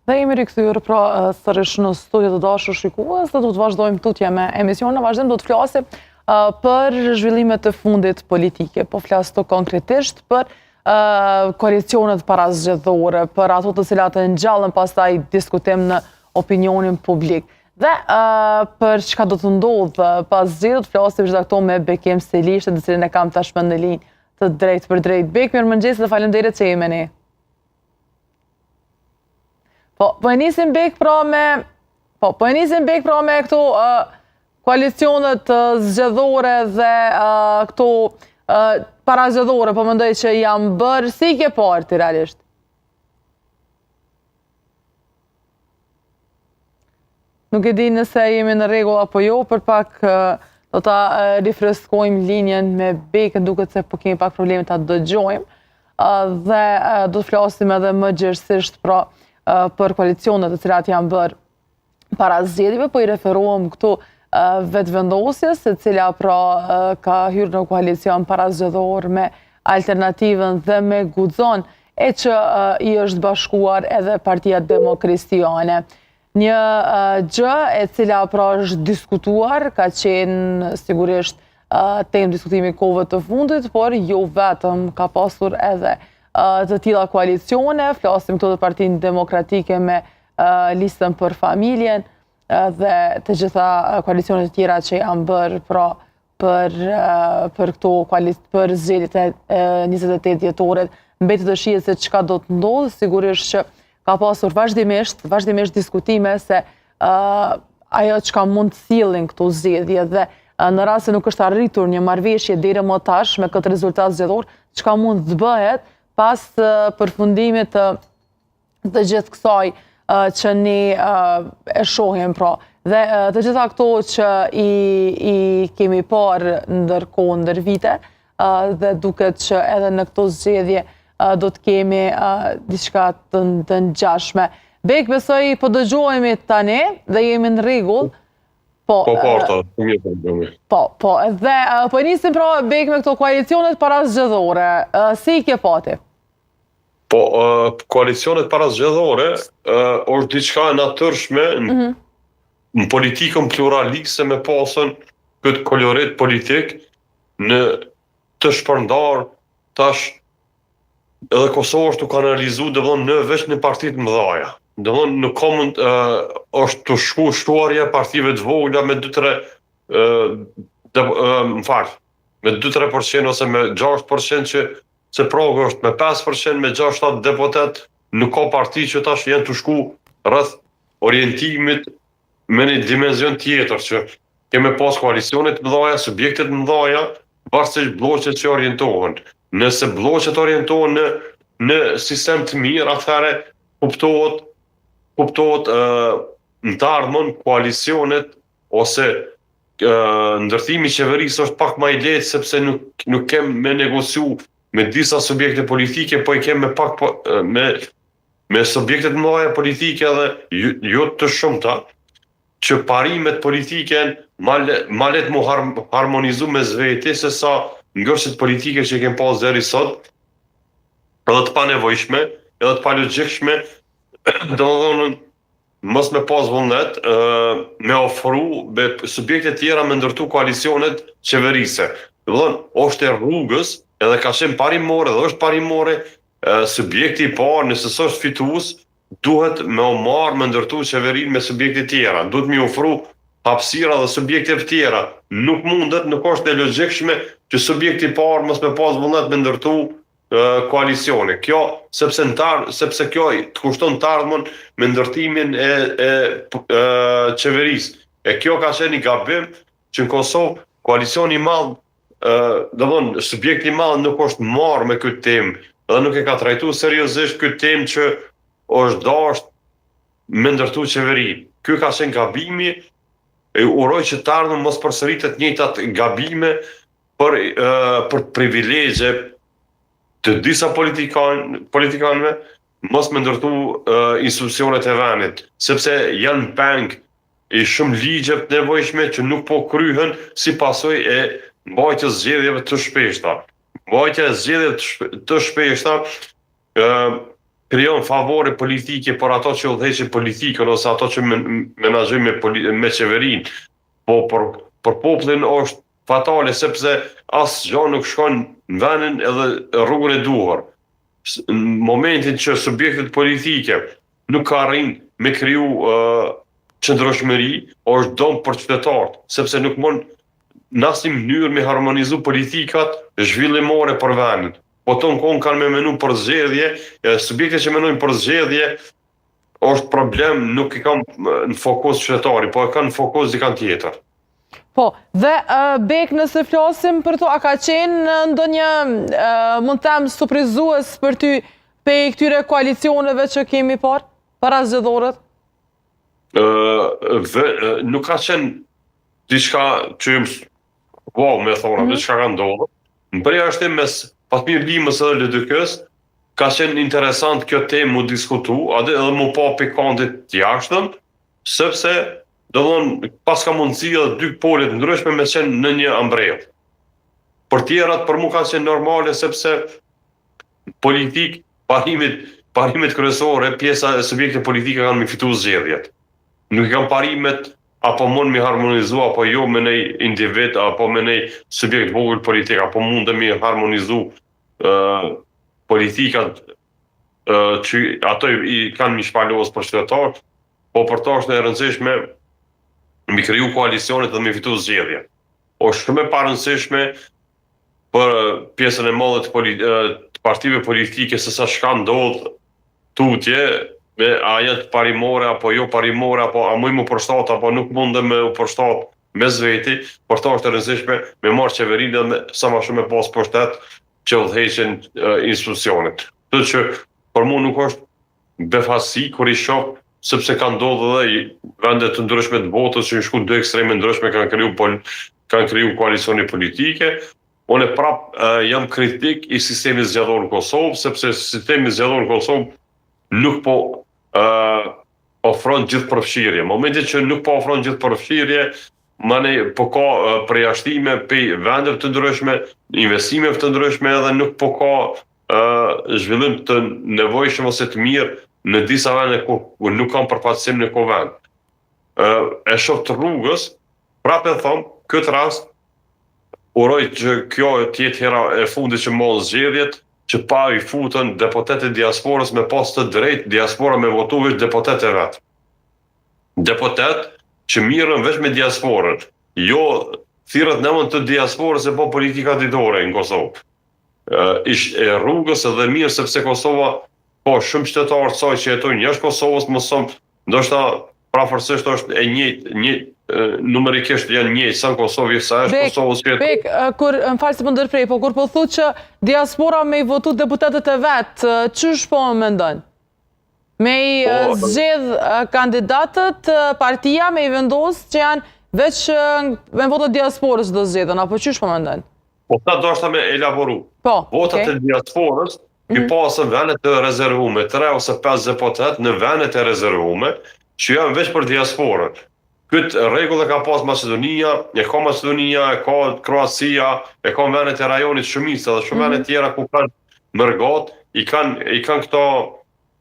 Dhe jemi rikthyer pra sërish në studio të dashur shikues dhe do të vazhdojmë tutje me emision. Në vazhdim do të flasim për zhvillimet e fundit politike, po flas të konkretisht për koalicionet parazgjedhore, për ato të cilat e ngjallën pastaj diskutim në opinionin publik. Dhe për çka do të ndodhë pas zgjedhjeve, do të flasim gjithë ato me Bekim Selishtë, të cilin e kam tashmë në linjë të drejtë për drejtë. Bek, mirëmëngjes dhe faleminderit që jemi ne. Po e nisim Bek pra me këto koalicionet zgjedhore dhe këto parazgjedhore, po mendoj që janë bërë si ke parti realisht. Nuk e di nëse jemi në rregull apo jo, për pak do ta rifreskojmë linjen me Bekën, duket se po kemi pak probleme ta dëgjojmë dhe do të flasim edhe më gjerësisht pra për koalicionet të cilat janë bërë para zgjedhjeve, po i referohem këtu vetëvendosjes, e cila pra ka hyrë në koalicion parazgjedhor me Alternativën dhe me Guxon, e që i është bashkuar edhe Partia Demokristiane. Një gjë e cila pra është diskutuar, ka qenë sigurisht temë diskutimi kohëve të fundit, por jo vetëm, ka pasur edhe të tilla koalicione, flasim këtu të Partinë Demokratike me listën për familjen dhe të gjitha koalicionet tjera që janë bërë pra për këto për zgjedhjet e 28 dhjetorit. Mbetet të shihet se çka do të ndodhë, sigurisht që ka pasur vazhdimisht diskutime se ajo çka mund të sillin këto zgjedhje dhe në rast se nuk është arritur një marrëveshje deri më tash me këtë rezultat zgjedhor, çka mund të bëhet pas përfundimit të gjithë kësaj që ne e shohim pra. Dhe të gjitha këto që i kemi parë ndërkohë ndër vite dhe duket që edhe në këto zgjedhje do të kemi diçka të ngjashme. Bek, besoj po dëgjohemi tani dhe jemi në rregull. Po, dhe po nisim pra Bek me këto koalicionet parazgjedhore. Si i ke pati? Po, koalicionet parazgjedhore është diçka e natyrshme në politikën pluraliste me pasën këtë kolorit politik në të shpërndar tash edhe Kosovë është të kanalizu në veç në partitë mëdhaja. Në komend është të shtuarja partive të vogla me 2-3% ose me 6% që progë është me 5%, me 6-7 deputet, nuk ka parti që tash janë të shku rreth orientimit me një dimenzion tjetër, që keme pas koalicionet mëdhaja, subjektet mëdhaja, varsisht bloqet që orientohen. Nëse bloqet orientohen në sistem të mirë, atëherë kuptohet në të ardhmen koalicionet ose ndërtimi qeverisë është pak më i lehtë sepse nuk kem me negociu me disa subjekte politike, po i kem me subjektet mëdha politike dhe jo të shumta, që parimet politike ma let mu harmonizu me zveti se sa ngërshit politike që kem pas deri sot, edhe të panevojshme, edhe të palogjikshme, domethënë mos me pas vullnet me ofru me subjekte tjera me ndërtu koalicionet qeverise. Domethënë është e rrugës, edhe ka qenë parimore dhe është parimore, subjekti i parë nëse s'është fitues, duhet me o marrë me ndërtu qeverinë me subjekte tjera. Duhet me ofru hapësira dhe subjekte tjera. Nuk mundet, nuk është e logjikshme që subjekti i parë mos me pas vullnet me ndërtu koalicione. Kjo, sepse kjo të kushton të ardhmen me ndërtimin e qeverisë. E kjo ka qenë një gabim që në Kosovë koalicioni i madh, subjekti i madh nuk është marrë me këtë temë dhe nuk e ka trajtuar seriozisht këtë temë që është dashur me ndërtu qeverinë. Ky ka qenë gabimi, e uroj që të ardhmen mos përsëritet njëjtat gabime për privilegje të disa politikanëve, mos me ndërtu institucionet e vendit, sepse janë peng i shumë ligje të nevojshme që nuk po kryhen si pasojë e mbajtjes zgjedhjeve të shpeshta. Mbajtja e zgjedhjeve të shpeshta krijon favore politike për ato që udhëheqin politikën ose ato që menaxhojnë me qeverinë, po për popullin është fatale sepse asgjë nuk shkon në vendin edhe rrugën e duhur. Në momentin që subjektet politike nuk arrin me kriju qëndrueshmëri, është dom për qytetarët, sepse nuk mund në asnjë mënyrë me harmonizu politikat zhvillimore për vendin. Po tonë kohën kanë me menu për zgjedhje, subjekte që menojnë për zgjedhje, është problem, nuk i kam në fokus qytetari, po e kanë në fokus dikant tjetër. Po, dhe Bek, nëse flasim për to, a ka qenë ndonjë, mund të them, surprizues për ty pe këtyre koalicioneve që kemi parë, para zgjedhorët? Nuk ka qenë diçka që wow, me thonë, diçka ka ndodhur. Në përjashtim mes Fatmir Limës edhe LDK-s, ka qenë interesant kjo temë mu diskutu, edhe mu pa pikantit jashtëm, sepse pas ka mundësi edhe dy polet ndryshme me qenë në një ambrell. Për tjerat, për mu ka qenë normale, sepse politik, parimet kryesore, pjesa e subjekte politike kanë me fitu zgjedhjet. Nuk i kanë parimet apo mund me harmonizu, apo jo me nej individ, apo me nej subjekt vogël politik, apo mund me harmonizu politikat që ato i kanë mi shpalos për qytetarët, po për to është e rëndësishme mi kriju koalicionet dhe mi fitu zgjedhje. Është shumë e parëndësishme për pjesën e madhe të partive politike se sa shka ndodh tutje, a jetë parimore, apo jo parimore, apo a muj mu përshtat, apo nuk mundë me u përshtat me zveti, për ta është të rëndësishme me marrë qeverinë dhe sa ma shumë e pas përshtat që udhëheqin institucionet. Të që për mu nuk është befasi kur i shoh, sepse ka ndodhë dhe vendet të ndryshme të botës që në shku dy ekstreme ndryshme kanë kriju koalicioni politike. Unë prap jam kritik i sistemi zgjedhor në Kosovë, sepse sistemi zgjedhor në Kosovë nuk po ofron gjithë përfshirje. Momentin që nuk po ofron gjithë përfshirje, po ka përjashtime pe vendeve të ndryshme, investime të ndryshme edhe nuk po ka zhvillim të nevojshëm ose të mirë në disa vende ku nuk kam përfaqësim në vend. E shoh të rrugës, prapë e thom, këtë rast uroj që kjo tjetë hera e fundit që mollë zgjedhjet, që pa i futën deputetet diasporës me pas të drejt diaspora me votu veç deputet e vetë. Deputet që mirën veç me diasporën, jo thirët në mund të diasporës e po politika ditore në Kosovë. Ishtë e rrugës edhe mirë sepse Kosova, po shumë qytetarë të saj që jetojnë jashtë Kosovës, mësëm, ndoshta prafërsisht është e njëjtë, numerikisht janë njëjtë sa në Kosovë, sa është Kosovës që jetojnë. Bek, më falë se më ndërprej, po kur po thu që diaspora me i votu deputetet e vetë, qysh po më mendojnë? Me i zgjedh kandidatët, partia me i vendosë që janë veç me votat diasporës do zgjedhën, apo qysh po më mendojnë? Po ta do është me elaboru. Votat e diasporës i pasën venet të rezervume, 3 ose 5 deputet në venet e rezervume, që janë veç për diasporën. Këtë rregull e ka pas Macedonia, e ka Macedonia, e ka Kroacia, e ka venet e rajonit shumica dhe shumë venet tjera ku kanë mërgat, i kanë këto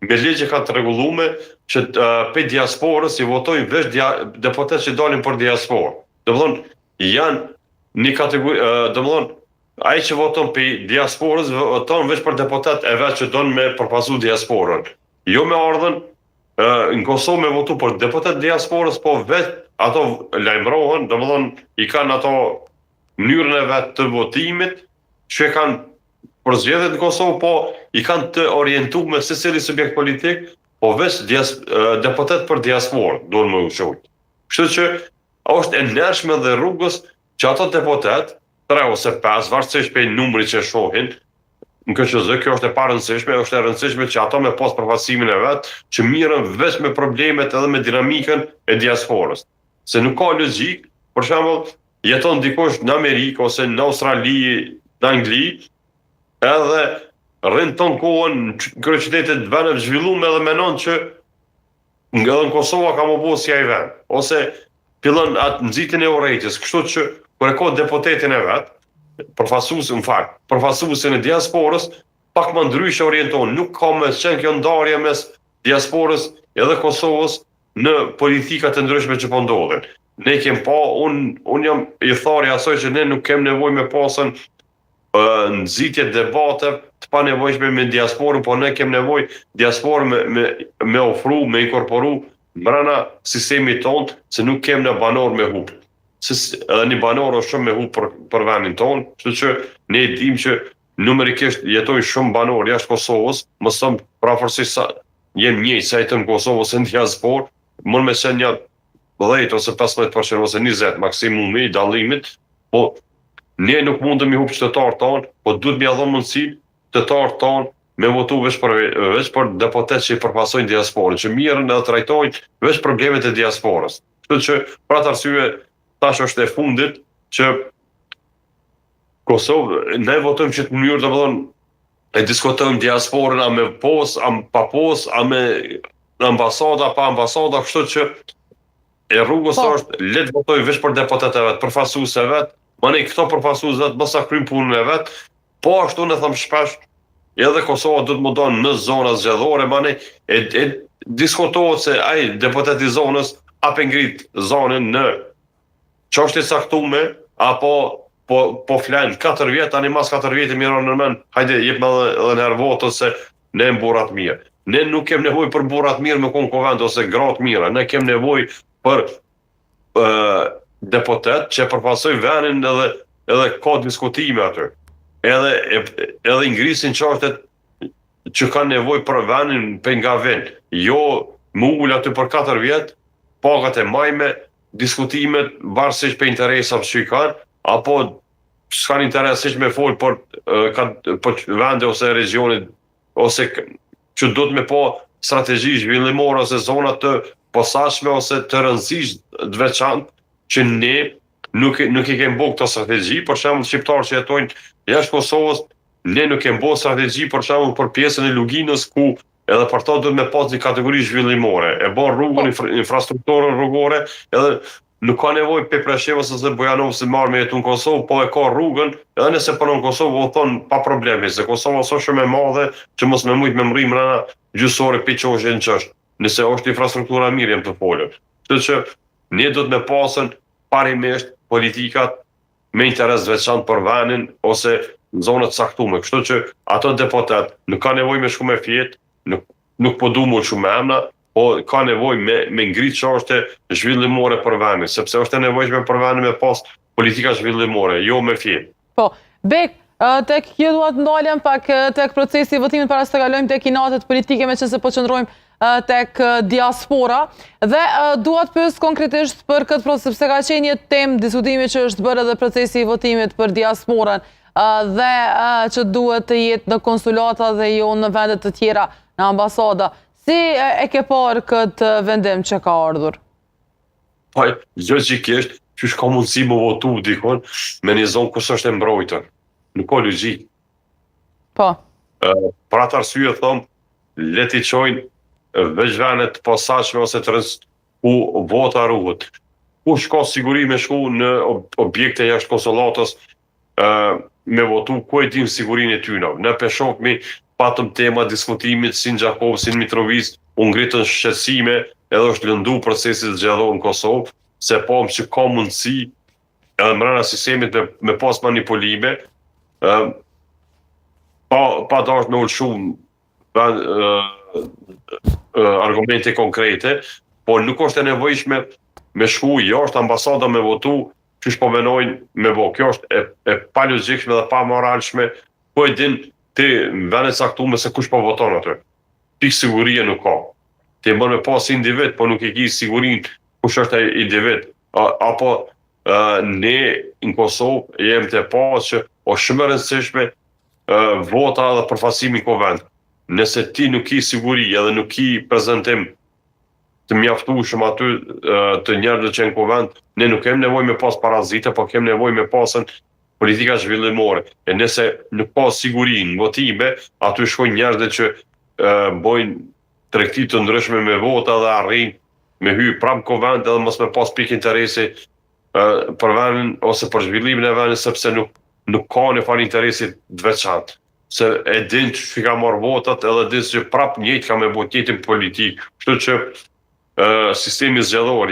me ligje kanë të rregullume që pe diasporës i votojnë veç deputet që dalin për diasporë. Domethënë janë një kategori, domethënë ai që voton pe diasporës voton veç për deputet e vetë që donë me përpasu diasporën. Jo me ardhen në Kosovë me votu për deputet diasporës, po vetë ato lajmërohen, domethënë i kanë ato mënyrën e vetë të votimit, që kanë për zgjedhjet në Kosovë, po i kanë të orientuar se secili subjekt politik, po vetë deputet për diasporë, duhen më ushojt. Kështu që është e ndershme dhe rrugës që ato deputet, 3 ose 5, varësisht pe numrit që shohin, në KQZ, kjo është e parëndësishme, është e rëndësishme që ato me pas përfaqësimin e vetë, që mirën veç me problemet edhe me dinamikën e diasporës. Se nuk ka logjik, për shembull, jeton dikush në Amerikë ose në Australi, në Angli, edhe rrin ton kohën në kryeqytetet vendeve të zhvilluara edhe menon që nga në Kosova ka më bëu si ai vend, ose fillon atë nxitjen e urrëties, kështu që kur e ka deputetin e vet, përfaqësuesin e diasporës, pak më ndryshe orientohen. Nuk ka me qenë kjo ndarje mes diasporës edhe Kosovës në politikat e ndryshme që po ndodhin. Ne kem pa, unë jam i thari asoj që ne nuk kem nevojë me pasën nxitje debate të pa nevojshme me diasporën, po ne kem nevojë diasporën me ofru, me inkorporu mbrana sistemit tonë, se nuk kem në banor me hup. Edhe një banor është shumë me hup për vendin tonë, kështu që ne dim që numerikisht jetojnë shumë banor jashtë Kosovës, më thëmë prafërsisht sa jem njëjtë sa jetën në Kosovë ose në diasporë, mund me qenë një 10 ose 15% ose 20 maksimum i dallimit, po ne nuk mundëm i hup qytetarët tonë, po duhet m'ia dhënë mundësi qytetarët tonë me votu veç për deputet që i përfaqësojnë diasporën, që mirën edhe trajtojnë veç problemet e diasporës. Kështu që për atë arsye tash është e fundit që Kosovë ne votojmë që të mënyrë domethënë e diskutojmë diasporën a me pos, a pa pos, a me ambasada, pa ambasada, kështu që e rrugës është le të votojë veç për deputetët e vet, përfaqësues e vet. Mani këto përfaqësues vet mos sa kryjnë punën e vet, po ashtu ne them shpesh, edhe Kosova do të mundon në zona zgjedhore, mani e diskutohet se ai deputeti i zonës apo ngrit zonën në çështje caktuar apo po flan 4 vjet, tani mas 4 vjet e miron në mend, hajde jep më edhe në votën se ne jemi burra të mirë. Ne nuk kem nevojë për burra të mirë me konkurrent ose gra të mira, ne kem nevojë për deputet që përfaqësoj vendin edhe ka diskutime aty. Edhe ngrisin çështet që kanë nevojë për vendin për nga vend. Jo më ul aty për 4 vjet, pagat e majme, diskutimet varësisht për interesat që i kanë, apo s'kan interesisht me fol për vende ose regionet, ose që do të me po strategji zhvillimore ose zona të posaçme ose të rëndësishme të veçantë që ne nuk i kemi bërë këtë strategji, për shembull shqiptarë që jetojnë jashtë Kosovës, ne nuk kemi bërë strategji për shembull për pjesën e Luginës ku edhe për to duhet me pas një kategori zhvillimore, e bën rrugën, infrastrukturën rrugore, edhe nuk ka nevojë pe Preshevës ose Bojanovës se marrë me jetu në Kosovë, po e ka rrugën, edhe nëse punon në Kosovë, o thonë pa probleme, se Kosova është shumë e madhe që mos me mujt me mri mrena gjysore pi që është në qështë, nëse është infrastruktura mirë jem të folën. Kështu që ne do të me pasën parimisht politikat me interes veçantë për vendin ose në zonët caktume. Kështu që ato deputet nuk ka nevojë me shku me fjet, nuk po du mu shumë emna, po ka nevojë me ngritë çështje zhvillimore për vendin, sepse është e nevojshme për vendin me pas politika zhvillimore, jo me fjet. Po, Bek, tek kjo duat ndaljem pak tek procesi i votimit para se të kalojmë tek inatet politike, me që se po qëndrojmë tek diaspora, dhe duat pyes konkretisht për këtë proces, sepse ka qenë një temë diskutimi që është bërë edhe procesi i votimit për diasporën, dhe që duhet të jetë në konsulata dhe jo në vendet të tjera në ambasada. Si e ke parë këtë vendim që ka ardhur? Po, logjikisht, që ka mundësi më votu dikon me një zonë kusht është e mbrojtër. Nuk ka logjik. Po. Për atë arsye thom, le t'i çojnë veç vendet të posaçme ose të ku vota ruhet. Kush ka siguri me shku në objekte jashtë konsulatës me votu, ku e dim sigurinë e tyre. Ne peshokmi patëm tema diskutimit si në Gjakov, si në Mitrovic, u ngritën shqetësime, edhe është lëndu procesit zgjedhor në Kosovë, se pam që ka mundësi edhe mbrana sistemit me pas manipulime, pa dash me ulshu argumente konkrete, po nuk është e nevojshme me shku jashtë ambasada me votu, që shpo venojnë me vo. Kjo është e pa logjikshme dhe pa moralshme, po e din ti vendet caktuar se kush po voton aty. Ti sigurie nuk ka. Ti bën me pas individ, po nuk e ke sigurinë kush është ai individ. Apo ne në Kosovë jemi të pas që është shumë e rëndësishme vota dhe përfaqësimi në vend. Nëse ti nuk ke siguri edhe nuk ke prezantim të mjaftueshëm aty të njerëzve që në vend, ne nuk kemi nevojë me pas parazite, po kemi nevojë me pasën politika zhvillimore. E nëse nuk ka siguri në votime, aty shkojnë njerëzve që bojnë tregti të ndryshme me vota dhe arrin me hy prapë në vend edhe mos me pas pikë interesi për vendin ose për zhvillimin e vendit, sepse nuk ka në fal interesi të veçantë. se e din që ka marrë votat edhe din që prap njëjtë ka me bo tjetin politik. Kështu që sistemi zgjedhor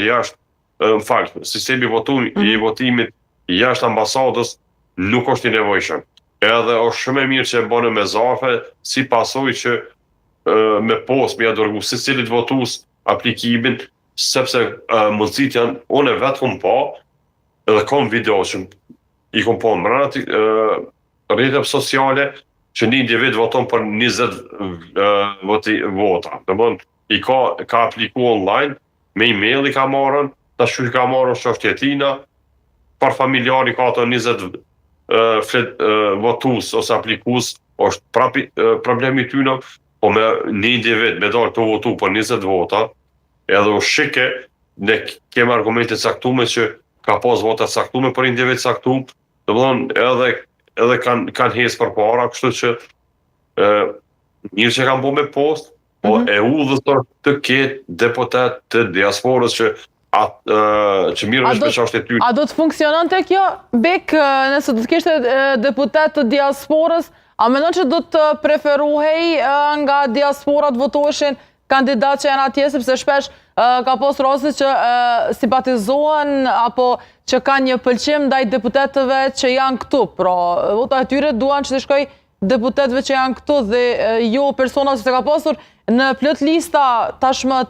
sistemi i votimit jashtë ambasadës nuk është i nevojshëm. Edhe është shumë e mirë që e bënë me zafe, si pasoj që me post me ja dërgu secilit votues aplikimin, sepse mundësit janë, unë e vetë kom pa, edhe kom video që i kom pa mrena rrjetet sociale, që një individ voton për 20 vota. I ka apliku online, me email i ka marrën, ta shu ka marrën shoqëtina, për familjari ka ato 20 votues ose aplikus, është prapi problemi tyna, po me një individ me dalë të votu për 20 vota, edhe u shike, ne kemë argumente caktume që ka pas vota caktume për individ caktum, edhe kanë hes për para, kështu që njërë që kanë bo me post, po e udhëtër të ketë deputet të diasporës që mirë me shpesha është e ty. A do të funksionon të kjo, Bek, nëse do të kishte deputet të diasporës, a menon që do të preferuhej nga diasporat votoheshin kandidat që janë atje, sepse shpesh ka pas raste që simpatizohen apo që kanë një pëlqim ndaj deputetëve që janë këtu. Pra, vota e tyre duan që të shkoj deputetëve që janë këtu dhe jo persona që të ka pasur në plot lista tashmë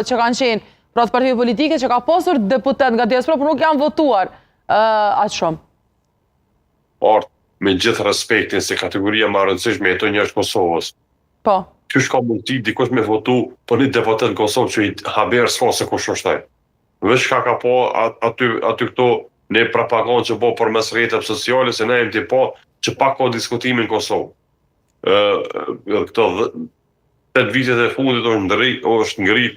që kanë qenë, pra të partive politike që ka pasur deputet nga diaspora, por nuk janë votuar atë shumë. Me gjithë respektin se kategoria më rëndësishme jeton njështë Kosovës. Po. Qysh ka mundësi dikush me votu për një deputet në Kosovë që i haber s'ka se kush është ai. Veç ka po aty këto ne propagandë që po për mes rrjeteve sociale se ne jemi ti po që pak ka diskutimin në Kosovë. Këto 8 vitet e fundit është ngrit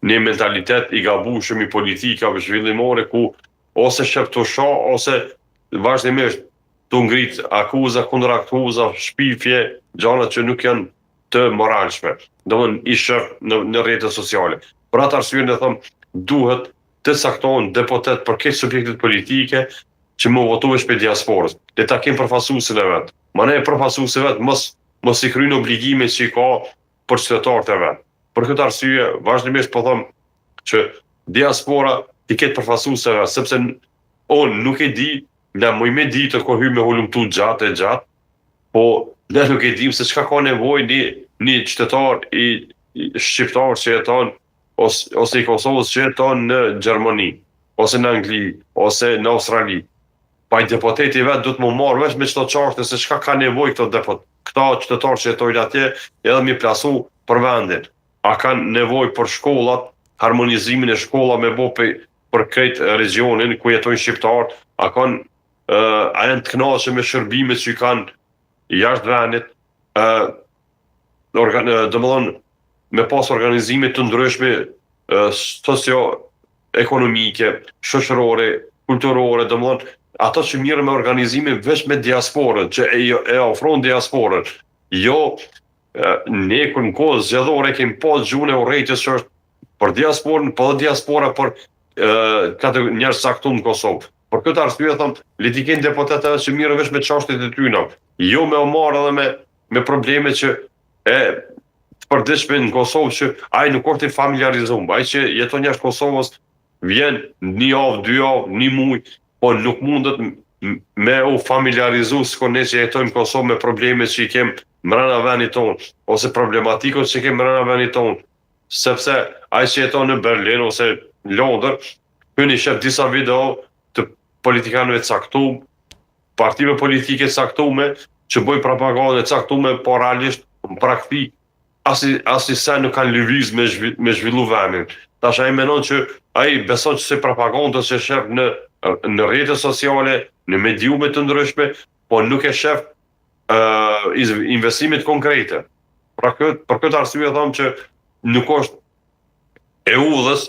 një mentalitet i gabueshëm i politikave zhvillimore ku ose shef të shoh ose vazhdimisht të ngrit akuza kundër akuza, shpifje, gjana që nuk janë të moralshme. Domthon i shef në rrjetet sociale. Për atë arsye ne them duhet të caktohen deputet për këtë subjektet politike që më votuesh për diasporës. Le ta kemë përfaqësuesin e vet. Mana e përfaqësuesi vet mos i kryen obligimet që i ka për qytetarët e vet. Për këtë arsye vazhdimisht po them që diaspora i ketë përfaqësuese vet, sepse unë nuk e di, ne më me ditë ko hy me hulumtu gjatë, po ne nuk e dim se çka ka nevojë një qytetar i shqiptar që jeton ose i Kosovës që jeton në Gjermani, ose në Angli, ose në Australi. Pa i deputeti vetë du të më marrë veç me qëto qashtë se çka ka nevojë këta qytetarë që jetojnë atje edhe mi plasu për vendin. A kanë nevojë për shkollat, harmonizimin e shkolla me bo për këtë regionin ku jetojnë shqiptarë, a janë të kënaqur me shërbimet që kanë jashtë vendit, domethënë me pas organizime të ndryshme socio-ekonomike, shoqërore, kulturore, domethënë ato që mirë me organizime veç me diasporën, që e ofron diasporën. Jo, ne kur në kohë zgjedhore kemi pas gjuhën e urrejtjes që është për diasporën, po dhe diaspora për njerëz caktuar në Kosovë. Për këtë arsye them, le të kenë deputetëve që mirë veç me çështjet e tyre, jo me omar edhe me probleme që të përditshme në Kosovë që ai nuk është i familiarizuar. Ai që jeton jashtë Kosovës vjen një javë, 2 javë, 1 muaj, po nuk mundet me u familiarizu s'ko ne që jetojmë në Kosovë me probleme që i kemë mrena vendit tonë, ose problematikot që i kemë mrena vendit tonë, sepse ai që jeton në Berlin ose në Londër, hyni shef disa video të politikanëve caktuar, partive politike caktuar që bëjnë propagandë caktuar, por realisht në praktik asnjë sa nuk kanë lëviz me zhvillu vendin. Tash ai mendon që ai beson që se propaganda që shef në rrjetet sociale, në mediume të ndryshme, po nuk e shef investimet konkrete. Për këtë arsye them që nuk është e udhës,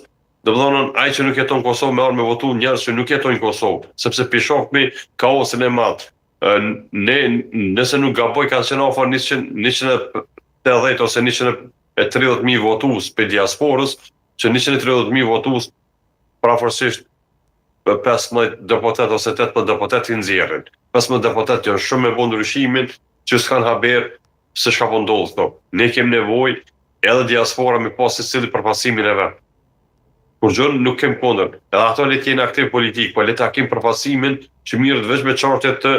domethënë ai që nuk jeton në Kosovë me votu njerëz që nuk jetojnë në Kosovë, sepse pishohmi kaosin e madh. Nëse nuk gaboj ka qenë afër 180 ose 130.000 votues për diasporës, që 130.000 votues prafërsisht 15 deputet ose 18 deputet i nxjerrin. 15 deputet janë shumë me bo ndryshimin, që s'kan haber se çka po ndodh këto. Ne kemi nevojë edhe diaspora me pas secili përfasimin e vet. Kur gjën nuk kem kundër. Edhe ato le të jenë aktiv politik, po le ta kemë përfasimin që mirët veç me çartet të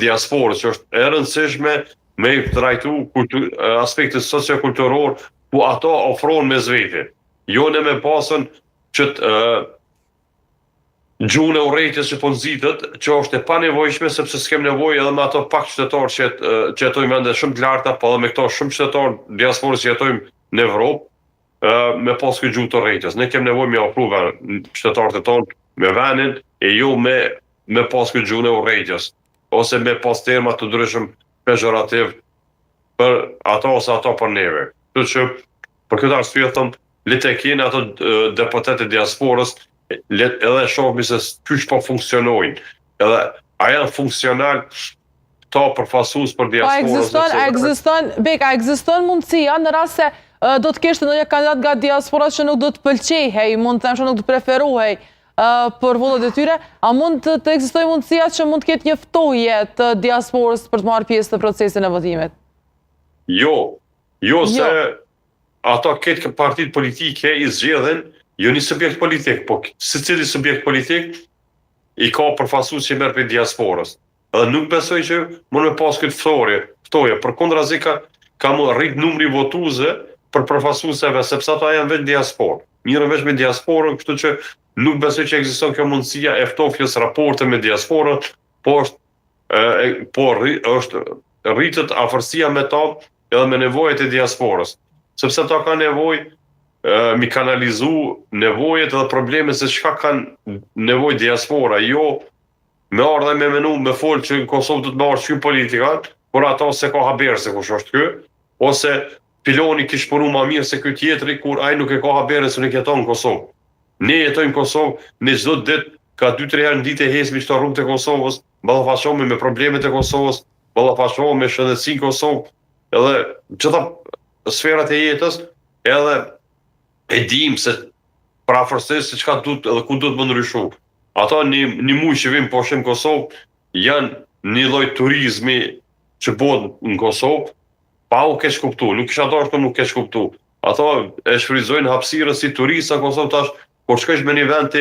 diasporës, që është e rëndësishme me trajtu aspektet sociokulturor, ku ato ofron me zveti. Jo ne me pasën që gjuhën e urrejtjes që po nxitet, që është e panevojshme sepse s'kem nevojë edhe me ato pak qytetarë që jetojnë vende shumë të larta, po edhe me këto shumë qytetarë diasporës që jetojnë në Evropë, me pas këtë gjuhë të urrejtjes. Ne kem nevojë me ofru qytetarët e tonë me vendin e jo me pas këtë gjuhën e urrejtjes, ose me pas terma të ndryshëm pejorativ për ato ose ato për neve. Kështu që për këtë arsye them, le të kenë ato deputetë e diasporës, edhe shohmi se kyç po funksionojnë. Edhe a janë funksional këto përfasues për diasporën? A ekziston mundësia në rast se do të kishte ndonjë kandidat nga diaspora që nuk do të pëlqejhej, mund të them që nuk të preferohej për vullnet e tyre, a mund të ekzistojë mundësia që mund të ketë një ftohje të diasporës për të marrë pjesë në procesin e votimit? Jo, se ato këtë partitë politike i zgjedhin jo një subjekt politik, po secili subjekt politik i ka përfasues që merr për diasporës. Edhe nuk besoj që mund me pas këtë ftohje, përkundrazi ka më rrit numri votuesve për përfasuesve, sepse ata janë vetë diasporë. Mirë veç me diasporën, kështu që nuk besoj që ekziston kjo mundësia e ftofjes raporte me diasporën, po është rritet afërsia me ta edhe me nevojat e diasporës, sepse ata ka nevojë mi kanalizu nevojet edhe problemet se çka kanë nevojë diaspora, jo me ardhe me menu, me folë që në Kosovë du të me ardhë që politikat, por ato se ka haberë se kush është kë, ose piloni kish punu ma mirë se këtë tjetëri, kur ai nuk e ka haberë se nuk jeton në Kosovë. Ne jetojmë në Kosovë, ne çdo ditë, ka 2-3 herë në ditë e hesmi qëta rrugët e Kosovës, ballafaqohemi me problemet e Kosovës, ballafaqohemi me shëndetësinë Kosovë, edhe gjitha sferat e jetës, edhe e dim se prafërsisht se çka duhet edhe ku duhet më ndryshu. Ata një muj që vim poshtë në Kosovë janë një lloj turizmi që bëhet në Kosovë, pa u keq kuptu, nuk kisha dashur nuk keq kuptu. Ata e shfrytëzojnë hapësirën si turista në Kosovë tash, kur shkosh me një vend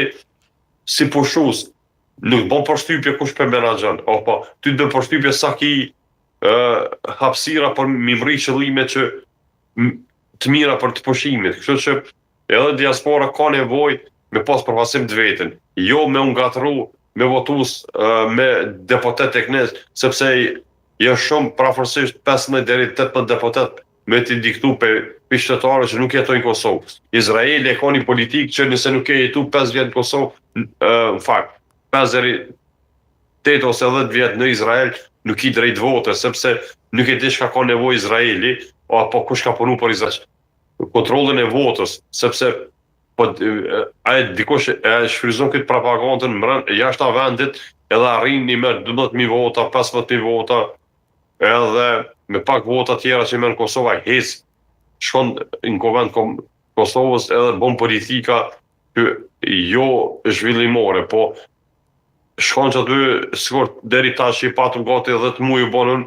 si pushues, nuk bën përshtypje kush për menaxhon, apo ty do përshtypje sa ki hapësira për mi mri qëllime që të mira për të pushimit. Kështu që edhe diaspora ka nevojë me pas përfasim të vetën, jo me u ngatru me votues me deputet tek ne, sepse janë shumë prafërsisht 15 deri 18 deputet me të diktu për qytetarë që nuk jetojnë në Kosovë. Izraeli e ka një politikë që nëse nuk e jetu 5 vjet në Kosovë, në fakt, 5 deri 8 ose 10 vjet në Izrael, nuk i drejt vote, sepse nuk e di çka ka nevojë Izraeli, apo kush ka punu për Izrael. Kontrollin e votës, sepse dikush e shfryzon këtë propagandën jashtë vendit, edhe arrin një merr 12.000 vota, 15.000 vota, edhe me pak vota tjera që merr Kosova shkon në kuvend Kosovës edhe bën politika që jo zhvillimore, po shkon që aty sigurt deri tash i patëm gati 10 muaj u bonën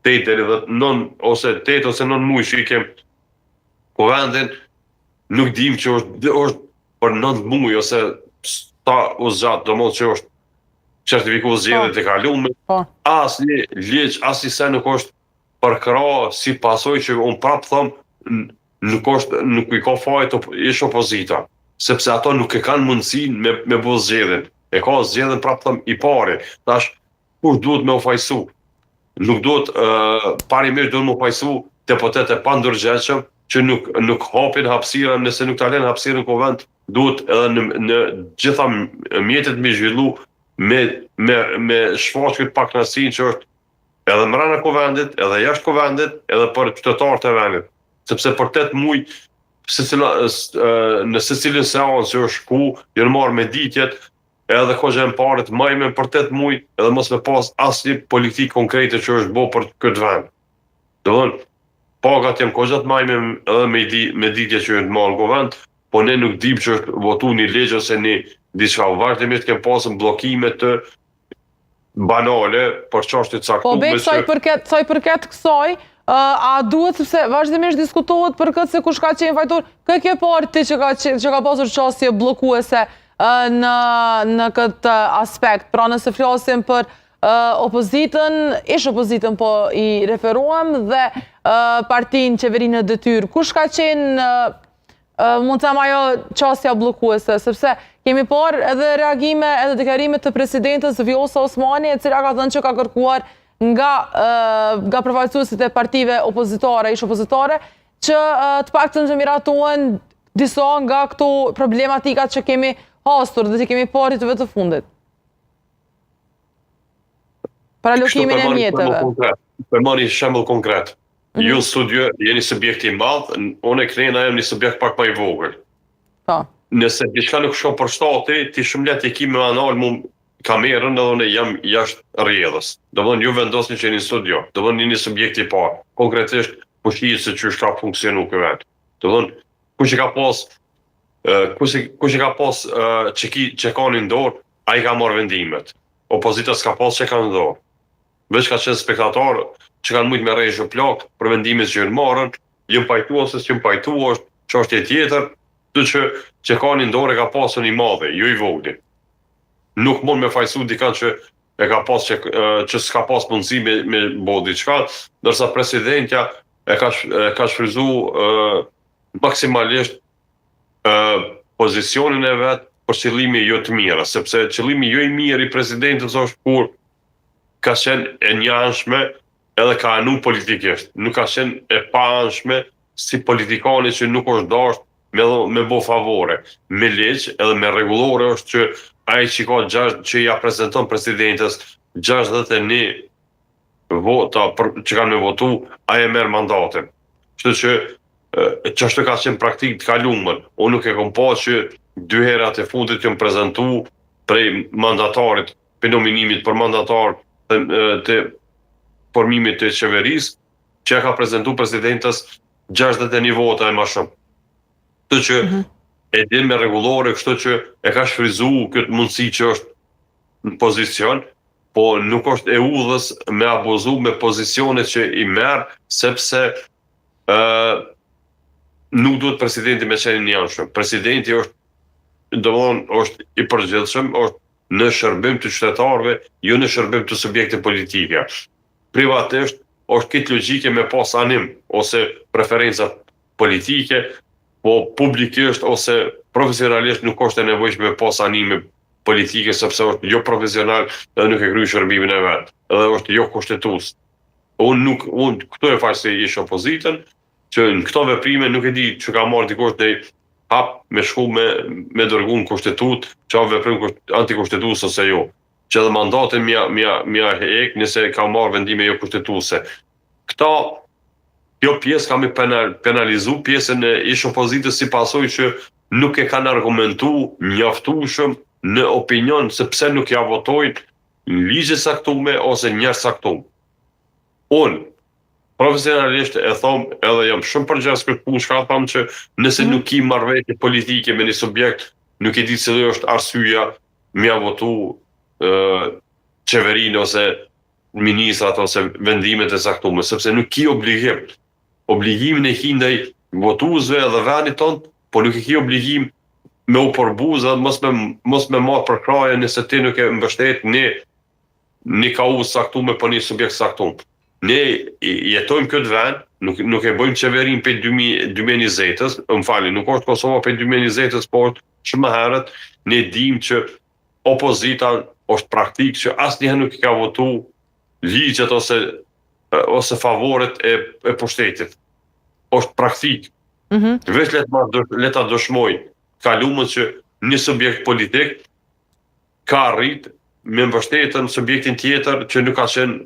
8 deri 9 ose 8 ose 9 muaj që i kem kuvendin, nuk dim që është për 9 muaj ose ta u zgjat, domethënë që është certifikuar zgjedhjet e kaluara. Asnjë ligj, asnjë se nuk është përkrah si pasojë që unë prap them nuk i ka fajt ish opozita, sepse ato nuk e kanë mundësinë me bëu zgjedhjen. E ka zgjedhjen prap them i pari. Tash kush duhet me u fajsu? Nuk duhet parimisht duhet me u fajsu deputetë pa ndërgjegjshëm që nuk hapin hapësira, nëse nuk ta lënë hapësirën në kuvend, duhet edhe në gjitha mjetet me zhvillu me shfaq këtë pakënaqësinë që është edhe mbrana kuvendit, edhe jashtë kuvendit, edhe për qytetarët e vendit. Sepse për 8 muaj në secilin seancë që është ku janë marrë me ditjet, edhe kohë e parë të majme për 8 muaj, edhe mos me pas asnjë politikë konkrete që është bërë për këtë vend. Domthon, pagat janë kohë të majme edhe me ditje që janë marrë në kuvend, po ne nuk dim që është votu një ligj ose një diçka. Vazhdimisht kem pasur bllokime të banale për çështje të Po caktuara. sa i përket kësaj, a duhet sepse vazhdimisht diskutohet për këtë se kush ka qenë fajtor, kë ke parë ti që ka pasur çështje bllokuese në këtë aspekt. Pra nëse flasim për opozitën, ish opozitën po i referuam dhe partinë qeverinë në detyrë, kush ka qenë mund të them ajo çështja bllokuese, sepse kemi parë edhe reagime edhe deklarime të presidentes Vjosa Osmani, e cila ka thënë që ka kërkuar nga përfaqësuesit e partive opozitare, ish opozitare, që të paktën të miratohen disa nga këto problematikat që kemi hastur dhe që kemi parë të vetë fundit. Për alokimin e mjeteve. Për marrë një shembull konkret. Ju në studio jeni subjekti i madh, unë e Knena jam një subjekt pak më i vogël. Po. Nëse diçka nuk shko për shtati, ti shumë lehtë e ki me anal mu kamerën edhe unë jam jashtë rrjedhës. Domthonë ju vendosni që jeni në studio, domthonë jeni subjekti i parë. Konkretisht po shihet se çu ka funksionu ky vend. Domthonë kush e ka pas çekanin në dorë, ai ka marrë vendimet. Opozita s'ka pas që kanë në dorë. Veç ka qenë spektator që kanë mujtë me rrejshë plak për vendimet që jënë marrën, jënë pajtu ose s'jënë pajtu, është çështje tjetër, të që kanë në dorë e ka pasën i madhe, jo i vogli. Nuk mund me fajsu dikan që e ka pas që s'ka pas mundësi me bo diçka, ndërsa presidentja e ka shfryzu maksimalisht pozicionin e vetë për qëllimi jo të mira, sepse qëllimi jo i mirë i presidentës është kur ka qenë e njanshme edhe ka anu politikisht. Nuk ka qenë e pa anshme si politikani që nuk është dasht me bo favore. Me ligj edhe me rregullore është që ai që ja prezenton presidentës 61 vota që kanë me votu, ai e merr mandatin. Kështu që çështë ka qenë praktikë të kaluar. Unë nuk e kam pa që 2 herat e fundit jam prezentu prej mandatarit, për nominimit për mandatar të formimit të qeverisë, që ka prezentu presidentës 61 vota e më shumë. Kështu që e din me rregullore, kështu që e ka shfryzu këtë mundësi që është në pozicion, po nuk është e udhës me abuzu me pozicionet që i merë, sepse nuk duhet presidenti me qenë njanshëm. Presidenti është i përgjithshëm, është në shërbim të qytetarëve, jo në shërbim të subjekte politike. Privatisht është këtë logjike me pas anim ose preferenca politike, po publikisht ose profesionalisht nuk është e nevojshme me pas anime politike, sepse është jo profesional dhe nuk e krye shërbimin e vet, edhe është jo kushtetues. Unë këto e fal se ish opozitën, që në këto veprime nuk e di që ka marrë dikush dhe hap me shku me dërgu në kushtetut, që a veprim antikushtetues ose jo. Që edhe mandatin mja hek nëse ka marrë vendime jo kushtetuse. Kjo pjesë kam i penalizu pjesën e ish opozitës si pasoj që nuk e kanë argumentu mjaftueshëm në opinion se pse nuk ja votojnë në ligje saktume ose njerëz saktum. Unë profesionalisht e thom edhe jam shumë përgjas këtë punë, shka tham që nëse nuk i marrëveshje politike me një subjekt, nuk e di se dhe është arsyeja mja votu qeverinë ose ministrat ose vendimet e saktume, sepse nuk ki obligim. Obligimin e ki ndaj votuesve edhe vendit tonë, po nuk e ki obligim me u përbuz dhe mos me marrë për kraje nëse ti nuk e mbështet një kauz saktume për një subjekt saktume. Ne jetojmë këtë vend, nuk e bëjmë qeverin për 2020-ës, më fali, nuk është Kosova për 2020-ës, por shumë herët, ne dim që opozita është praktikë që asnjëherë nuk i ka votu ligjet ose favoret e pushtetit. Është praktikë. Veç leta dëshmoj kalumën që një subjekt politik ka arrit me mbështetën subjektin tjetër që nuk ka qenë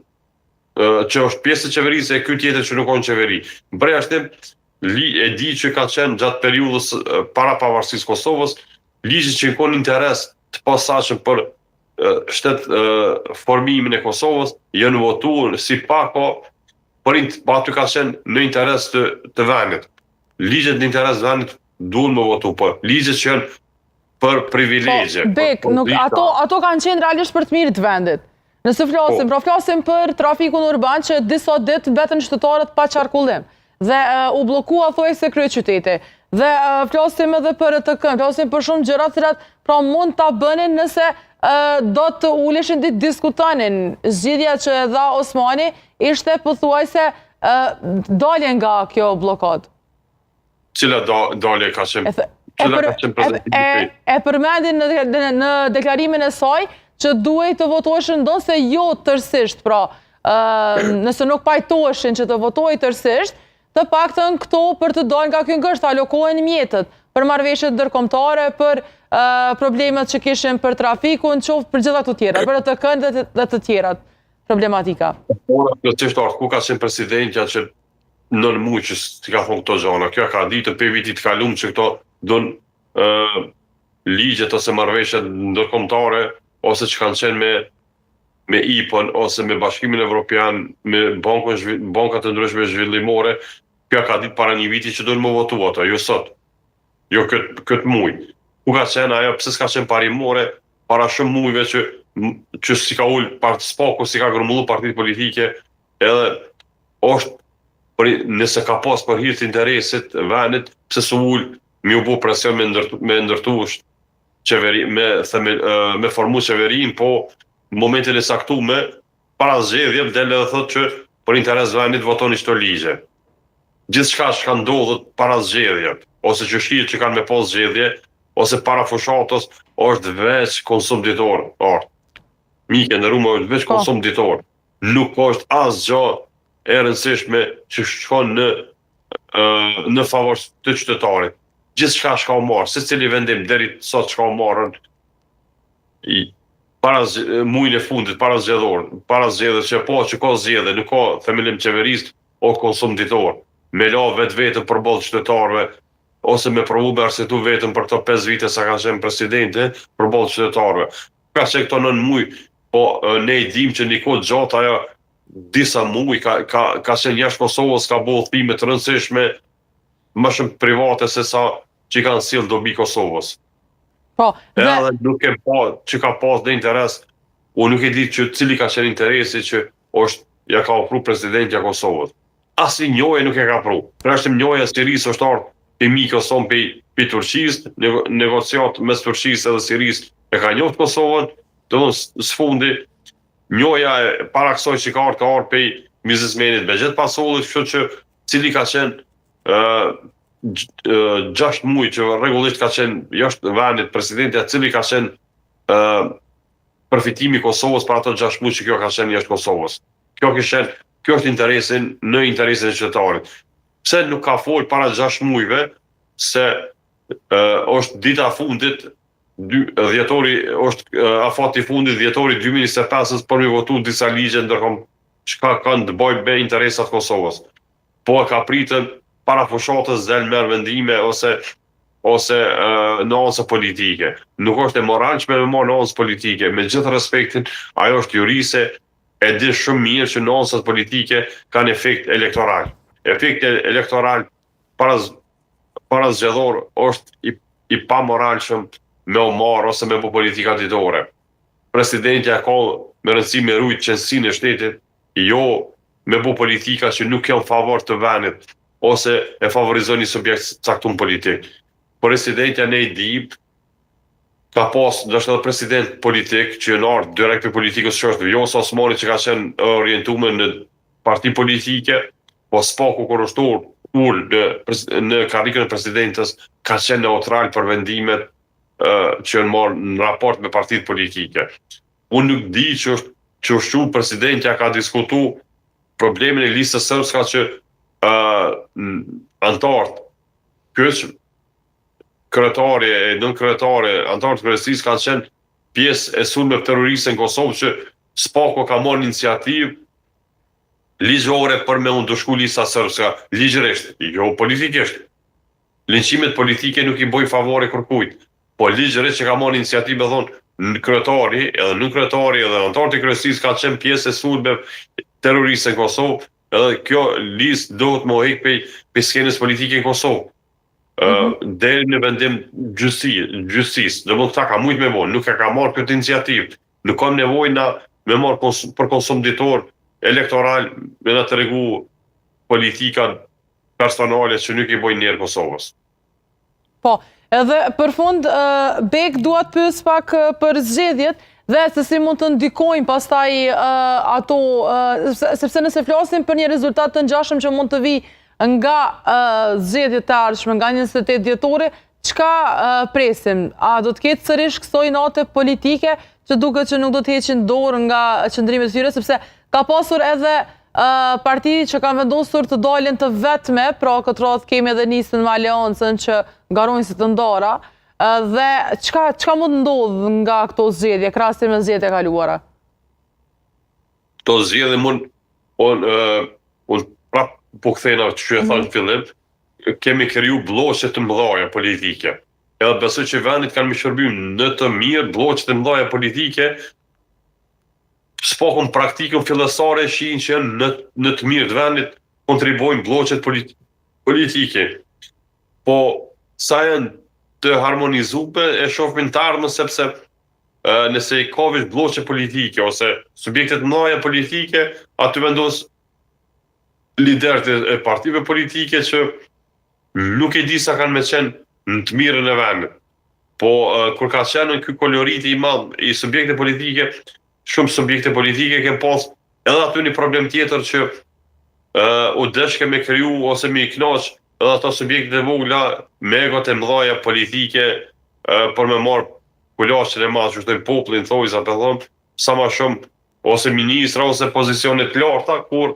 që është pjesë e qeverisë e ky tjetër që nuk ka në qeveri. Bre ashtim, e di që ka qenë gjatë periudhës para pavarësisë Kosovës, ligji që ka interes të posaçëm për formimin e Kosovës, janë votuar si pako, por aty ka qenë në interes të vendit. Ligjet në interes të vendit duhen me votu, por ligjet që janë për privilegje. Bek, ato kanë qenë realisht për të mirë të vendit. Nëse flasim, pra flasim për trafikun urban që disa ditë mbetën qytetarët pa qarkullim dhe u bllokua thuajse kryeqyteti. Dhe flasim edhe për ETK-n, flasim për shumë gjëra të cilat pra mund ta bënin nëse do të uleshin të diskutonin. Zgjidhja që dha Osmani ishte pothuajse dalje nga kjo bllokadë. Cila dalje ka qenë? E përmendin në deklarimin e saj që duhej të votoheshin ndonse jo tërësisht, pra nëse nuk pajtoheshin që të votohej tërësisht, të paktën këto për të dalë nga ky ngësht alokohen mjetet për marrëveshjet ndërkombëtare, për problemet që kishin për trafikun, qoftë për gjitha të tjera, për ETK-n dhe të tjerat problematika. Ku ka qenë presidentja që nën muaj që si ka thonë këto gjana, kjo ka ditë për vitit kalum që këto don ligjet ose marrëveshjet ndërkombëtare ose që kanë qenë me IPA-n ose me Bashkimin Evropian, me bankat e ndryshme zhvillimore, kjo ka ditë para një viti që duhen më votu ato, jo sot, jo këtë muaj. Ku ka qenë ajo, pse s'ka qenë parimore para shumë muajve që si ka ullë spaku, si ka grumullu partit politike, edhe është nëse ka pas për hir të interesit venit, pse s'u ullë mi u bu presion me ndërtu me formu qeverin, po në momentin e saktume, para zgjedhjeve del edhe thotë që për interes venit votoni çdo ligje. Gjithçka që ka ndodhur para zgjedhjeve, ose që shihet që kanë me pas zgjedhje, ose para fushatës, është veç konsum ditor. Mike, në rumë është veç konsum ditor. Nuk është asgjë e rëndësishme që shkon në favor të qytetarit. Gjithçka shka u marrë, secili vendim deri sot shka u marrën para muajin e fundit, para zgjedhjes që po që ka zgjedhje, nuk ka themelim qeverisë o konsum ditor. Me la vetën përballë qytetarëve, ose me provu me arsitu vetëm për këto 5 vite sa ka qenë presidenti përballë qytetarëve. Ka qenë këto 9 muaj, po ne i dim që një kohë gjatë ajo disa muaj ka qenë jashtë Kosovës, ka bëu udhëtime të rëndësishme më shumë private se sa që kanë sjellë dobi Kosovës. Po, edhe nuk e pa që ka pas dhe interes, unë nuk e di që cili ka qenë interesi që është ja ka ofru presidentja Kosovës. Asi njoje nuk e ka pru. Pra është njoje Sirisë është ardhur e mi Kosovën pe Turqisë, negociat mes Turqisë edhe Sirisë e ka njohur Kosovën, do të sfundi njoja para kësaj që ka ardhur pe biznesmenit me gjithë pasollit, kështu që cili ka qenë 6 muaj që rregullisht ka qenë jashtë vendit presidentja, cili ka qenë përfitimi i Kosovës për ato 6 muaj që kjo ka qenë jashtë Kosovës. Kjo është në interesin e qytetarit. Pse nuk ka fol para 6 muajve se është dita fundit dhjetori është afati fundit dhjetori 2025 për me votu disa ligje ndërkohë që kanë të bëjnë me interesat Kosovës. Po e ka pritën para fushatës del merr vendime ose në anë politike. Nuk është e moralshme me marrë në anë politike. Me gjithë respektin, ajo është jurise, e di shumë mirë që në anët politike kanë efekt elektoral. Efekti elektoral para zgjedhor është i pa moralshëm me u marrë ose me bu politika ditore. Presidentja ka me rëndësi me rujt qenësinë e shtetit, jo me bu politika që nuk janë favor të venit, ose e favorizon një subjekt caktuar politik. Presidentja ne i dim ka pas ndoshta edhe president politik që në ardhur direkt për politikës që është Vjosa Osmani që ka qenë orientuar në parti politike, po spaku korruptor në karrikën e presidentës ka qenë neutral për vendimet që janë marrë në raport me partitë politike. Unë nuk di që presidentja ka diskutu problemin e listës sërbska që antartë, kyç, kryetari e nën kryetari, antartë kryesisë kanë qenë pjesë e sulmeve terroriste në Kosovë që SPAKO ka marrë iniciativë ligjore për me ndëshku lista sërbska, ligjërisht, jo politikisht. Linqimet politike nuk i bojnë favore kërkujt, po ligjërisht që ka marrë iniciativë me thonë në kryetari, edhe nën kryetari, edhe antartë kryesisë kanë qenë pjesë e sulmeve terroriste në Kosovë. Edhe kjo listë do të më hek pe skenës politike në Kosovë. Deri në vendim gjyqësisë, do më këta ka mujt me vonë, nuk e ka marrë këtë iniciativë. Nuk kam nevojë me marrë për konsum ditor elektoral, me na të regu politikat personale që nuk i bojnë njerë Kosovës. Po, edhe për fund, Bek duat pyes pak për zgjedhjet dhe se si mund të ndikojnë pastaj ato, sepse nëse flasim për një rezultat të ngjashëm që mund të vi nga zgjedhjet e ardhshme, nga 28 dhjetore, çka presim? A do të ketë sërish kësoj nate politike që duket që nuk do të heqin dorë nga qëndrimet e tyre, sepse ka pasur edhe parti që kanë vendosur të dalin të vetme, pra këtë radhë kemi edhe nisën me aleancën që garojnë si të ndara, dhe çka mund ndodhë nga këto zgjedhje, krahasim me zgjedhjet e kaluara? Këto zgjedhje unë prap po kthena që e thanë në fillim, kemi kriju bloqe të mëdhaja politike. Edhe besoj që vendit kanë më shërbim në të mirë bloqe të mëdhaja politike, s'pokon praktikën fillesare shihin që janë në të mirë të vendit kontribojnë bloqet politike. Po sa janë të harmonizupe e shohim të ardhmen sepse nëse i ka veç bloqe politike ose subjektet mëdha politike, aty vendos liderët e partive politike që nuk e di sa kanë me qenë në të mirën e vendit. Po kur ka qenë në ky koloriti i madh i subjekte politike, shumë subjekte politike kanë pas edhe aty një problem tjetër që u dëshke me kriju ose me i knaq edhe ato subjekte e vogla me egot e mëdhaja politike për me marrë kulaqen e madh, që popullin thoi sa të thon, sa më shumë ose ministra ose pozicione të larta, kur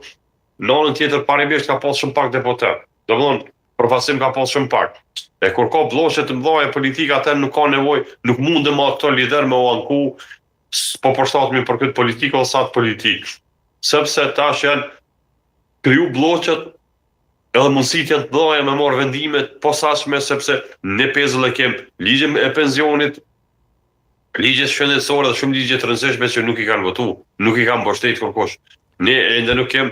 në anën tjetër parimisht ka pas shumë pak deputet. Domthon përfaqësim ka pas shumë pak. E kur ka bloqe të mëdha politike, atë nuk ka nevojë, nuk mundem ato lider me u anku, po përshtatemi për këtë politikë ose atë politikë. Sepse tash janë kriju bloqet edhe mundësit janë të mëdha me marrë vendimet posaçme, sepse ne pezull e kem ligjin e pensionit, ligjet shëndetësore dhe shumë ligje të rëndësishme që nuk i kanë votu, nuk i kanë mbështet kërkosh. Ne ende nuk kem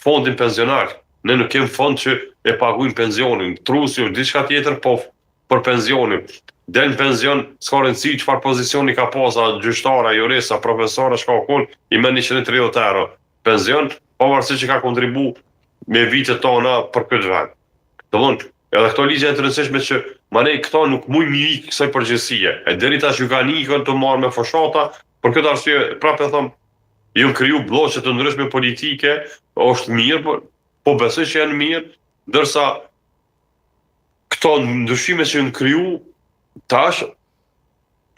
fondin pensionar, ne nuk kem fond që e paguajmë pensionin, trusi ose diçka tjetër, po për pensionin. Del në pension, s'ka rëndësi çfarë pozicioni ka pas, gjyqtara, jurista, profesora, çka kon, i merr 130 euro pension, pavarësisht që ka kontribu me vitet tona për këtë vend. Domthon, edhe këto ligje të rëndësishme që manej këto nuk mujnë mi ikë kësaj përgjegjësie. E deri tash ju kanë ikën të marrë me foshata, për këtë arsye prapë them, ju kriju bloqe të ndryshme politike, është mirë, po besoj që janë mirë, ndërsa këto ndryshime që janë kriju tash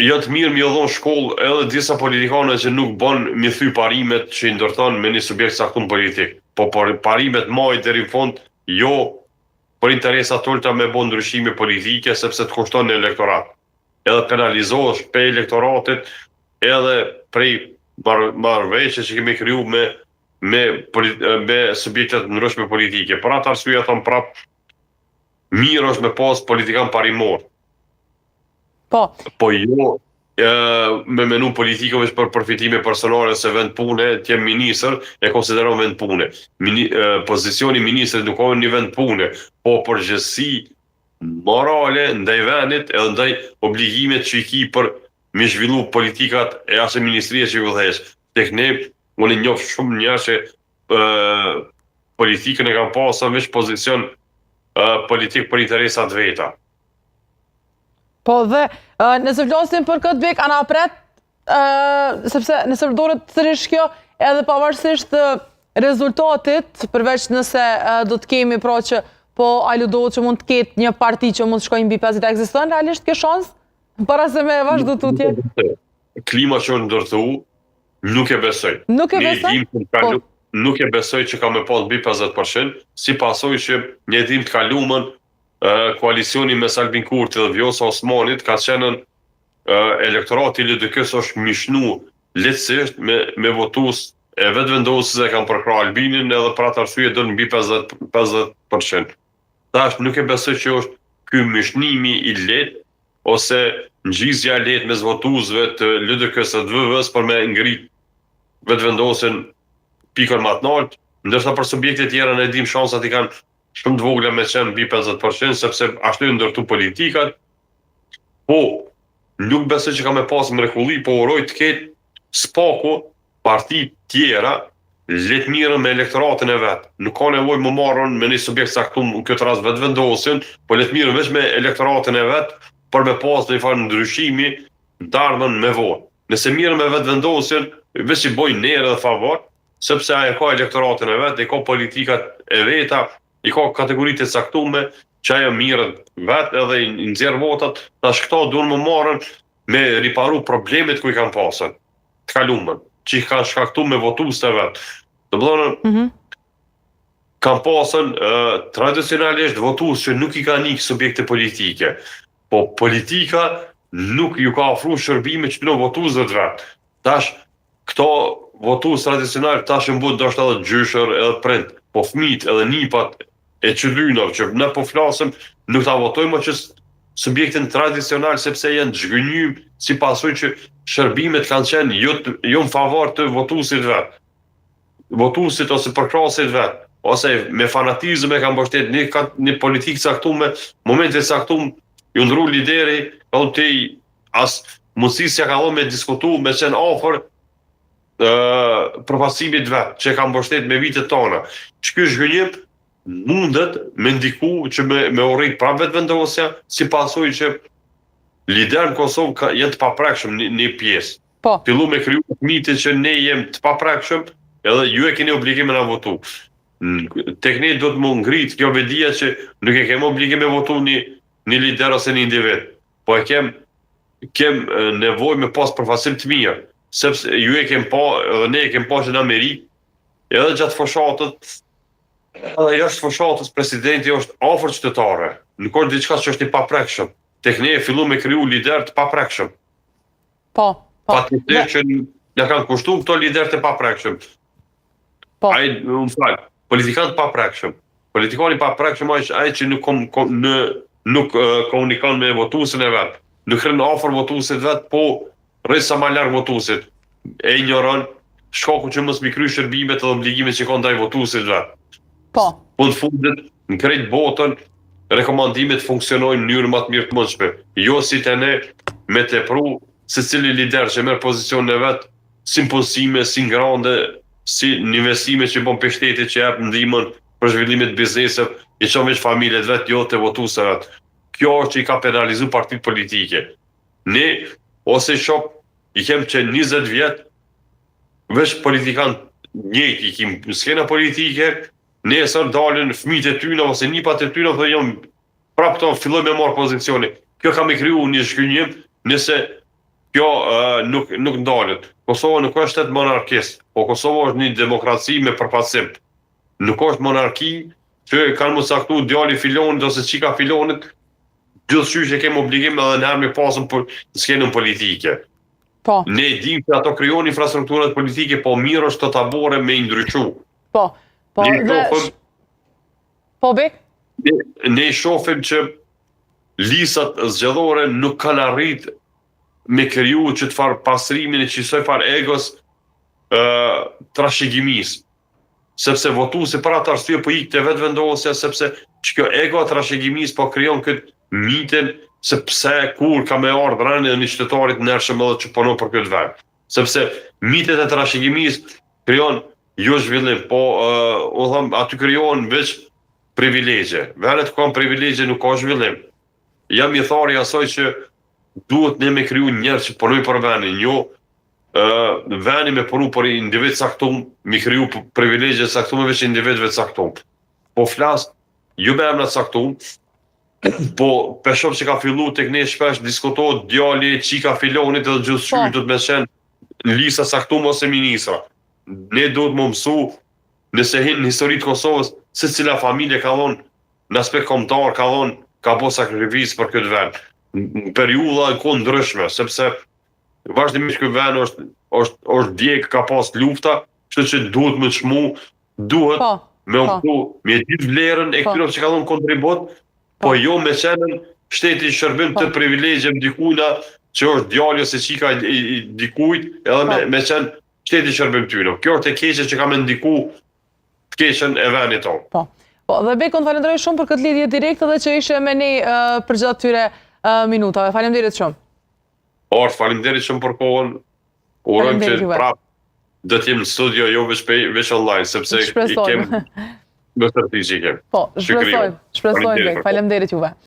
janë të mirë mi dhon shkollë edhe disa politikanë që nuk bën mi thy parimet që i ndërton me një subjekt caktuar politik. Po parimet maj deri në fund jo për interesat tolta me bon ndryshime politike, sepse të kushton në elektorat. Edhe penalizohesh pe elektoratit, edhe prej marrëveshje që kemi kriju me subjektet ndryshme politike. Për atë arsye them prap, mirë është me pas politikan parimor. Po jo me menu politikë veç për përfitime personale se vend pune, t'jem ministër, e konsideron vend pune. Pozicioni ministrit nuk ka një vend pune, po përgjegjësi morale ndaj vendit edhe ndaj obligimet që i ki për me zhvillu politikat e asë ministrie që i vëdhesh. Tek ne, unë njoh shumë njerëz që politikën e kanë pasur veç pozicion politik për interesat veta. Po dhe nëse flasim për këtë Bek, ana pret, sepse nëse përdoret sërish kjo, edhe pavarësisht rezultatit, përveç nëse do të kemi pra që po aludohet që mund të ketë një parti që mund të shkojnë mbi 50, ekziston realisht kjo shans? Para se me vazhdo tutje? Klima që është ndërtu, nuk e besoj. Nuk e besoj? Nuk e besoj që ka me pas mbi 50%, si pasoj që një dim të kaluamën koalicioni mes Albin Kurti dhe Vjosa Osmanit ka qenë elektorati LDK-s është mishnu lehtësisht me votues e vetë vendosës e kanë përkra Albinin edhe për atë arsye do në mbi 50%. Tash nuk e besoj që është ky mishnimi i lehtë ose ngjizja e lehtë mes votuesve të LDK-s dhe VV-s për me ngrit vetë vendosën pikën më të lartë, ndërsa për subjekte tjera ne dim shansat i kanë shumë të vogla me qenë mbi 50%, sepse ashtu i ndërtu politikat. Po, nuk besoj që ka me pas mrekulli, po uroj të ketë SPAK-u, parti tjera, letë mirën me elektoratin e vetë. Nuk ka nevojë më marrën me një subjekt saktum në këtë rast vetë vendosin, po letë mirën veç me elektoratin e vetë për me pas një farë ndryshimi të ardhmen me votë. Nëse mirën me vetë vendosin, veç i bojnë nere dhe favor, sepse ajo ka elektoratin e vetë, i ka politikat e veta, i ka kategoritë e saktume, që ajo mirën vetë edhe i nxjerr votat, tash këto duhen më marrën me riparu problemet ku i kanë pasur të kaluamën, që i kanë shkaktuar me votues të vetë. Do të thonë, kanë pasur tradicionalisht votues që nuk i kanë ikë subjekte politike, po politika nuk ju ka ofruar shërbime që në votuesve të vetë. Tash këto votues tradicional tash mund ndoshta edhe gjyshër edhe prind, po fëmijët edhe nipat e qyllynave që ne po flasim, nuk ta votojmë që subjektin tradicional sepse janë zhgënjym si pasojë që shërbimet kanë qenë jo në favor të votuesit vet. Votuesit ose përkrasit vet, ose me fanatizëm e kanë mbështet një politikë caktuar, momente caktuar, ju ndru lideri, edhe as mundësisja ka dhënë me diskutu, me qenë afër përfaqësimit vet, që kanë mbështet me vitet tona. Që ky zhgënjim mundet me ndiku që me urrit prapë vetëvendosja, si pasojë që lider në Kosovë jenë të paprekshëm një pjesë. Po. Fillu me kriju mitin që ne jem të paprekshëm, edhe ju e keni obligimin a votu. Tek ne do të më ngrit kjo vedia që nuk e kem obligim me votu një lider ose një individ, po e kem nevojë me pas përfaqësim të mirë, sepse ju e kem pa, edhe ne e kem pa që në Amerikë, edhe gjatë fushatët, edhe jashtë fushatës presidenti është afër qytetare, nuk është diçka që është i paprekshëm. Tek ne e fillu me kriju lider të paprekshëm. Po. Patjetër që na kanë kushtuar këto lider të paprekshëm. Po. Ai, politikan të paprekshëm. Politikani paprekshëm është ai që nuk komunikon me votuesin e vet. Nuk rrin afër votuesit vet, po rrin sa më larg votuesit. E ignoron shkakun që mos mi kry shërbimet edhe obligimet që ka ndaj votuesit vet. Po. Po në fundit, në krejt botën, rekomandimet funksionojnë në mënyrë më të mirë të mundshme. Jo si të ne me tepru secili lider që merr pozicionin e vet, si impulsime, si ngrande, si investime që bën për shtetit që jep ndihmën për zhvillimin e biznesit, i çon veç familjet vet, jo të votuesve vet. Kjo është që i ka penalizuar partitë politike. Ne ose shoh i kem që 20 vjet veç politikan njëjtë i kim në skena politike, nesër dalin fëmijët e tyre ose nipat e tyre dhe jam prapë to filloj me marr pozicione. Kjo ka më kriju një zhgënjim nëse kjo nuk ndalet. Kosova nuk është shtet monarkist, po Kosova është një demokraci me përfaqësim. Nuk është monarki që kanë më caktu djali filonit ose çika filonit, gjithçka që kemi obligim edhe në armë pasën për skenën politike. Po. Ne dim që ato krijojnë infrastrukturat politike, po mirë është të tabore me i ndryqu. Po. Po, Bek? Ne shofim që lisat zgjedhore nuk kanë arrit me kriju që të farë pasrimin e qësoj farë egos trashëgimis. Sepse votuesi për atë arsye po ikte vetë vendosja, sepse që kjo ego trashëgimis po krijon këtë mitin se pse kur ka me ardhur rënë një qytetarit ndershëm edhe që punon për këtë vend. Sepse mitet e trashëgimis krijon jo zhvillim, po aty krijohen veç privilegje. Vendet ku kanë privilegje nuk ka zhvillim. Jam i thari asaj që duhet ne me kriju njerëz që punojnë për vendin, jo vendi me punu për individ saktum, me kriju privilegje saktume veç individve saktum. Po flas, jo me emrat saktum, po peshop që ka fillu tek ne shpesh diskutohet djali, qika filonit edhe gjithçka do të më qenë në lista saktum ose ministra. Ne duhet më mësu nëse hin në historitë Kosovës se cila familje ka dhënë në aspekt kombëtar ka bo sakrificë për këtë vend. Në periudha në kohë ndryshme, sepse vazhdimisht ky vend është djeg, ka pas lufta, kështu që duhet më çmu, duhet me mësu me ditë vlerën e këtyre që ka dhënë kontribut, po jo me qenën shteti shërbim të privilegjem dikujna që është djali ose qika i dikujt, edhe me qenë shteti shërbim tyre. Kjo është e keqe që ka me ndiku të keqen e vendit tonë. Po, dhe Bekon falenderoj shumë për këtë lidhje direkte dhe që ishe me ne për gjatë tyre minutave. Faleminderit shumë. Faleminderit shumë për kohën. Urojmë që Faleminderit juve. prap do të jem në studio, jo veç online, sepse i Shpresojmë. kem në tërti që i kem. Po, shpresojmë. Faleminderit. Faleminderit juve.